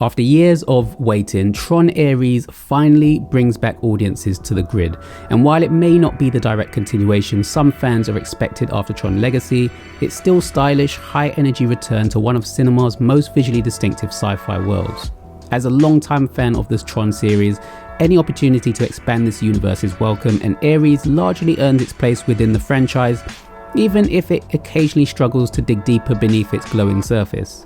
After years of waiting, Tron Ares finally brings back audiences to the grid, and while it may not be the direct continuation some fans are expected after Tron Legacy, it's still stylish, high-energy return to one of cinema's most visually distinctive sci-fi worlds. As a long-time fan of this Tron series, any opportunity to expand this universe is welcome, and Ares largely earns its place within the franchise, even if it occasionally struggles to dig deeper beneath its glowing surface.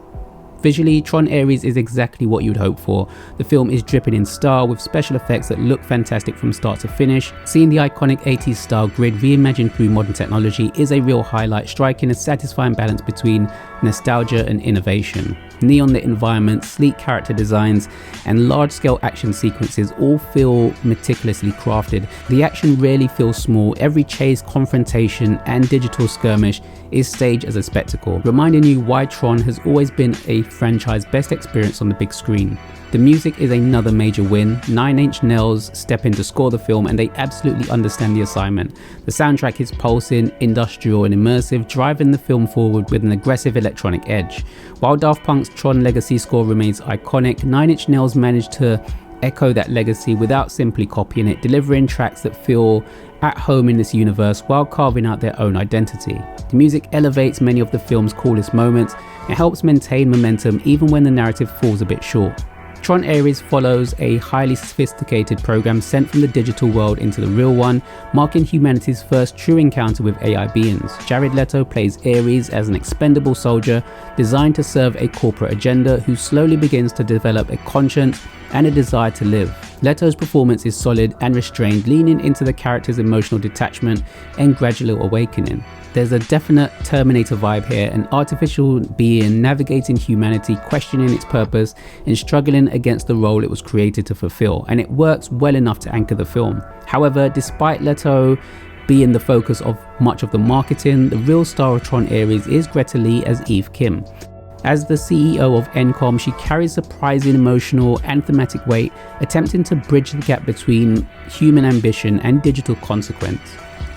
Visually, Tron Ares is exactly what you'd hope for. The film is dripping in style with special effects that look fantastic from start to finish. Seeing the iconic 80s style grid reimagined through modern technology is a real highlight, striking a satisfying balance between nostalgia and innovation. Neon-lit environments, sleek character designs, and large-scale action sequences all feel meticulously crafted. The action rarely feels small. Every chase, confrontation, and digital skirmish is staged as a spectacle, reminding you why Tron has always been a franchise best experience on the big screen. The music is another major win. 9 Inch Nails step in to score the film, and they absolutely understand the assignment. The soundtrack is pulsing, industrial and immersive, driving the film forward with an aggressive electronic edge. While Daft Punk's Tron Legacy score remains iconic, 9 Inch Nails managed to echo that legacy without simply copying it, delivering tracks that feel at home in this universe while carving out their own identity. The music elevates many of the film's coolest moments and helps maintain momentum even when the narrative falls a bit short. Tron Ares follows a highly sophisticated program sent from the digital world into the real one, marking humanity's first true encounter with AI beings. Jared Leto plays Ares as an expendable soldier designed to serve a corporate agenda who slowly begins to develop a conscience and a desire to live. Leto's performance is solid and restrained, leaning into the character's emotional detachment and gradual awakening. There's a definite Terminator vibe here, an artificial being navigating humanity, questioning its purpose and struggling against the role it was created to fulfill, and it works well enough to anchor the film. However, despite Leto being the focus of much of the marketing, the real star of Tron Ares is Greta Lee as Eve Kim. As the CEO of Encom, she carries surprising emotional and thematic weight, attempting to bridge the gap between human ambition and digital consequence.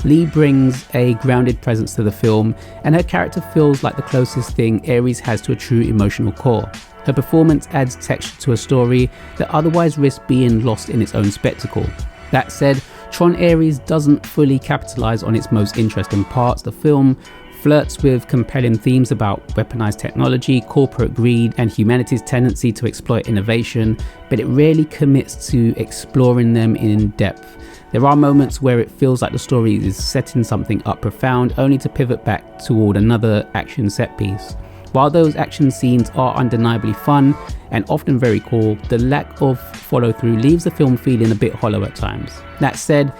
Lee brings a grounded presence to the film, and her character feels like the closest thing Ares has to a true emotional core. Her performance adds texture to a story that otherwise risks being lost in its own spectacle. That said, Tron Ares doesn't fully capitalize on its most interesting parts. The film flirts with compelling themes about weaponized technology, corporate greed, and humanity's tendency to exploit innovation, but it rarely commits to exploring them in depth. There are moments where it feels like the story is setting something up profound, only to pivot back toward another action set piece. While those action scenes are undeniably fun and often very cool, the lack of follow-through leaves the film feeling a bit hollow at times. That said,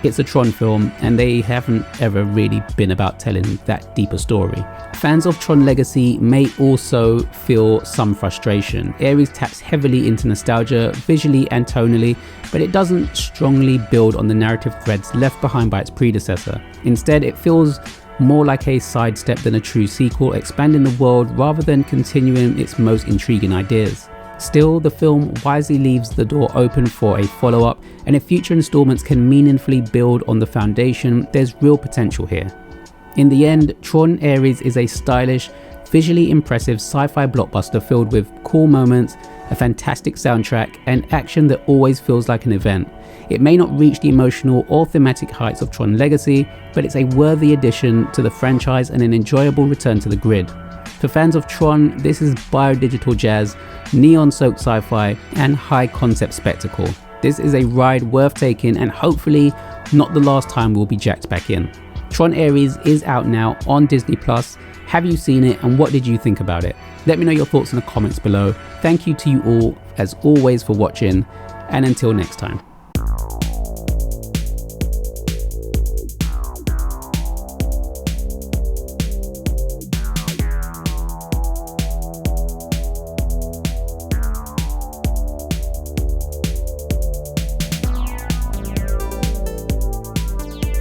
it's a Tron film, and they haven't ever really been about telling that deeper story. Fans of Tron Legacy may also feel some frustration. Ares taps heavily into nostalgia, visually and tonally, but it doesn't strongly build on the narrative threads left behind by its predecessor. Instead, it feels more like a sidestep than a true sequel, expanding the world rather than continuing its most intriguing ideas. Still, the film wisely leaves the door open for a follow-up, and if future installments can meaningfully build on the foundation, there's real potential here. In the end, Tron Ares is a stylish, visually impressive sci-fi blockbuster filled with cool moments, a fantastic soundtrack, and action that always feels like an event. It may not reach the emotional or thematic heights of Tron Legacy, but it's a worthy addition to the franchise and an enjoyable return to the grid. For fans of Tron, this is bio-digital jazz, neon-soaked sci-fi, and high-concept spectacle. This is a ride worth taking, and hopefully not the last time we'll be jacked back in. Tron Ares is out now on Disney+. Have you seen it, and what did you think about it? Let me know your thoughts in the comments below. Thank you to you all, as always, for watching, and until next time.